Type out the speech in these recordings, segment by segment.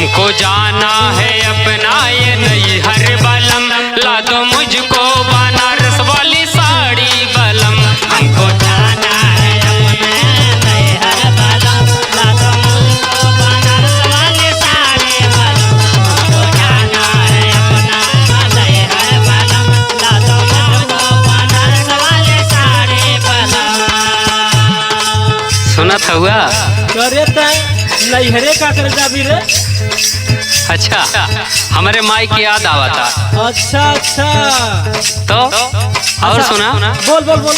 हमको जाना है अपना ये नैहर बलम, ला दो मुझको बनारस वाली साड़ी बलम। हमको जाना है अपने नैहर बलम, ला दो मुझको बनारस वाली साड़ी बलम। हमको जाना है अपना नैहर बलम, ला दो मुझको बनारस वाली साड़ी बलम। सुनत हुआ करे तय नैहरे का कर जाबी रे। अच्छा, हमारे माई की याद आवता। अच्छा अच्छा तो और सुना, बोल बोल बोल।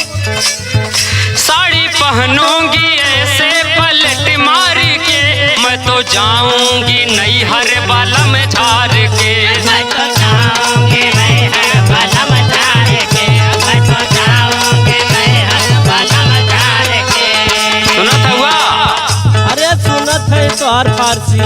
साड़ी पहनूंगी ऐसे पलट मार के, मैं तो जाऊंगी नैहर बलम झार के। मैं तो जाऊंगी नैहर बलम झार के, मैं तो जाऊंगी नैहर बलम झार के। सुनत हुआ? अरे सुनत है तो हर फारसी।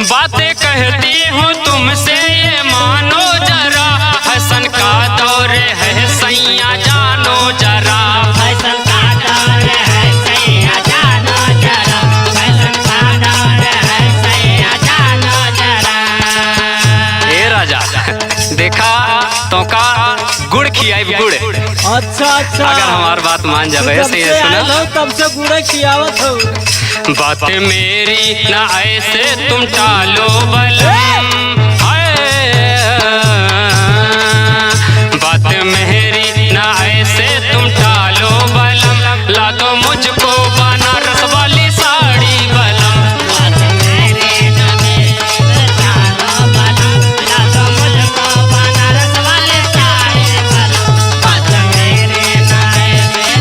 बातें कहती हूँ तुमसे ये मानो जरा, हसन का दौर है सैया जानो जरा। फैशन का दौर है सैया जानो जरा, फैशन का दौर है सैया जानो जरा। ए राजा देखा तो का गुड़ खियाई गुड़। अच्छा अच्छा अगर हमार बात मान जाबे सही है। सुना, तब से गुड़े खियावत हो। बात मेरी ना ऐसे तुम टालो बलम, हाय। बात मेरी ना ऐसे तुम टालो बलम, ला दो मुझको बनारस वाली साड़ी बलम। बात मेरे नामे जानो बलम, ला दो मुझको बनारस वाली साड़ी बलम। बात मेरे नामे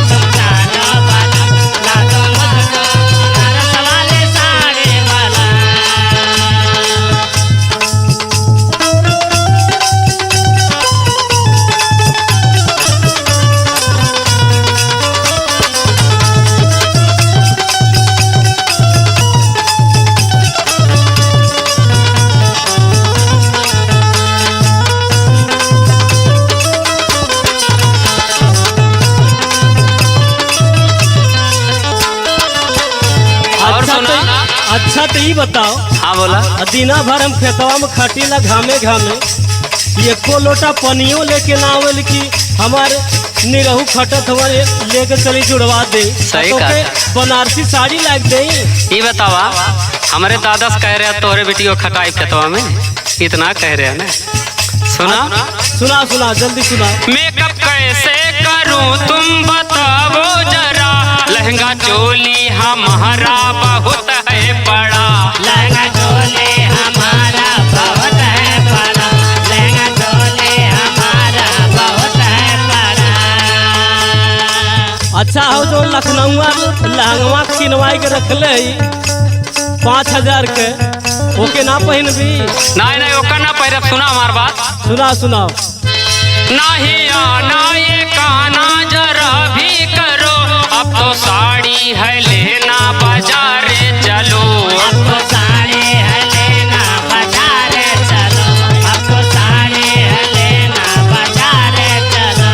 तुम जानो बलम, ला दो मुझको बनारस वाली साड़ी बलम। और सुना? अच्छा तो ये बताओ, हाँ बोला। दिना भर हम खेतवा में खटीला घामे घामे, एको लोटा पनियो लेके ना आवल कि हमारे निरहू खटत हमारे लेके चली जुड़वा दे। सही तो कहा। के बनारसी साड़ी लाग दे। ये बतावा, हमारे दादा से कह रहे हैं तोहरे बेटी को खटाई खेतवा में, इतना कह रहे हैं ना। सुना, सुना सुना जल्दी सुना। मेकअप कैसे करूं तुम बताओ जरा, लहंगा चोली हमारा बहुत है बड़ा। लहंगा चोली हमारा बहुत है बड़ा, लहंगा चोली हमारा बहुत है बड़ा। अच्छा हो जो लखनऊ लहंगवा किनवाई के रखले 5000 के, ओके ना पहनबी? नहीं नहीं ओका ना पैरब। सुना हमार बात, सुना सुनाओ। नहीं आना ये काना जरा भी करो, अब तो साड़ी है लेना बाजारे चलो। आपको साड़ी है लेना बाजारे चलो, आपको साड़ी है लेना बाजारे चलो।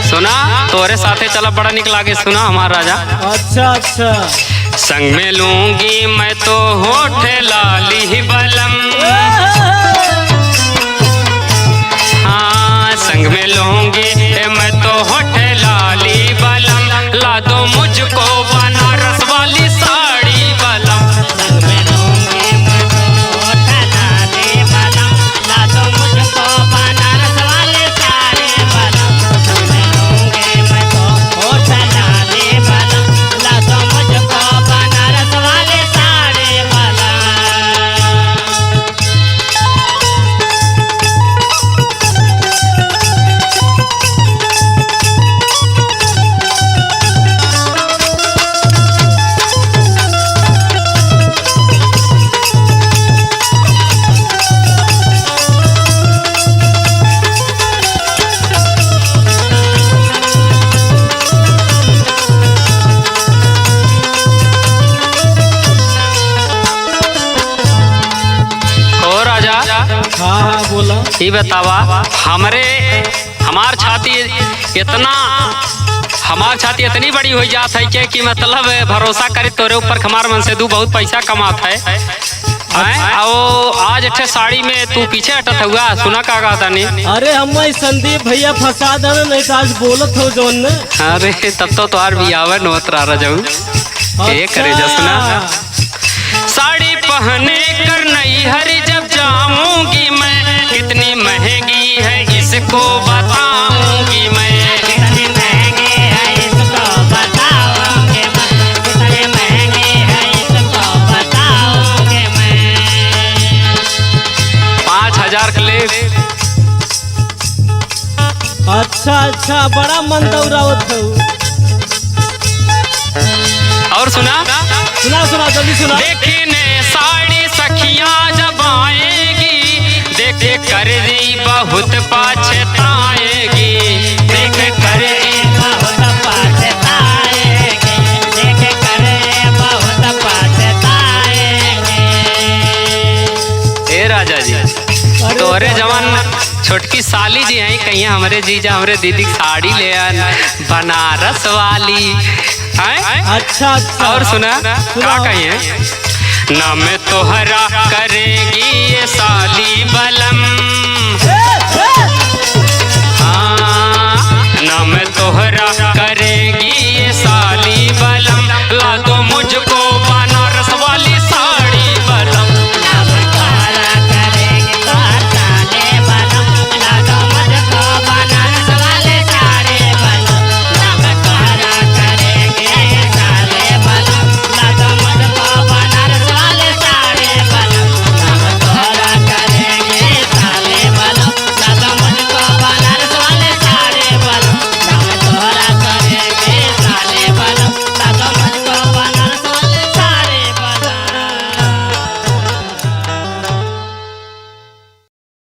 सुना, तोरे साथे चला बड़ा निक लागे। सुना हमारा राजा, अच्छा अच्छा संग में लूंगी मैं तो होठ लाली बलम। हाँ संग में लूंगी मैं तो होठ लाली बलम, ला दो मुझको बनारस वाली साड़ी बलम। संग में लूंगी मैं तो होठ लाली बलम, ला दो मुझको बनारस वाली साड़ी बलम। संग में लूंगी मैं तो होठ लाली बलम, ला दो मुझको बनारस वाली साड़ी बलम। हाँ हाँ बोला। ये बतावा, हमार छाती इतना हमार छाती इतनी बड़ी हो जात है कि मतलब भरोसा करे तोरे ऊपर हमार मन से तू बहुत पैसा कमात है और आज अच्छे साड़ी में तू पीछे हटत हुआ सुना का कहता नहीं। अरे हम संदीप भैया फंसा दे नहीं तो आज बोलत हो जोन ने। अरे तब तो तुहार बियाह नोतरा रजऊ ये करे जा सुना। साड़ी पहने कर नहीं हरी जब जाऊंगी मैं, कितनी महंगी है इसको बताऊंगी मैं। कितने महंगे है इसको बताऊंगे मैं, कितने महंगे है इसको बताऊंगे मैं। 5000 के ले। अच्छा बड़ा मन दौरावत हो। और सुना जल्दी सुना। देखने साड़ी सखियां जब आएगी, देख कर जी बहुत पछताएगी। देख कर जी बहुत पछताएंगे, देख कर बहुत पछताएंगे। ए राजा जी तोरे जवान छोटकी साली जी हैं कहीं हमरे जीजा हमरे दीदी की साड़ी ले आन बनारस वाली हैं। अच्छा और सुना क्या कहिए नाम तोहरा करेगी ये साली बलम। हाँ नाम तोहरा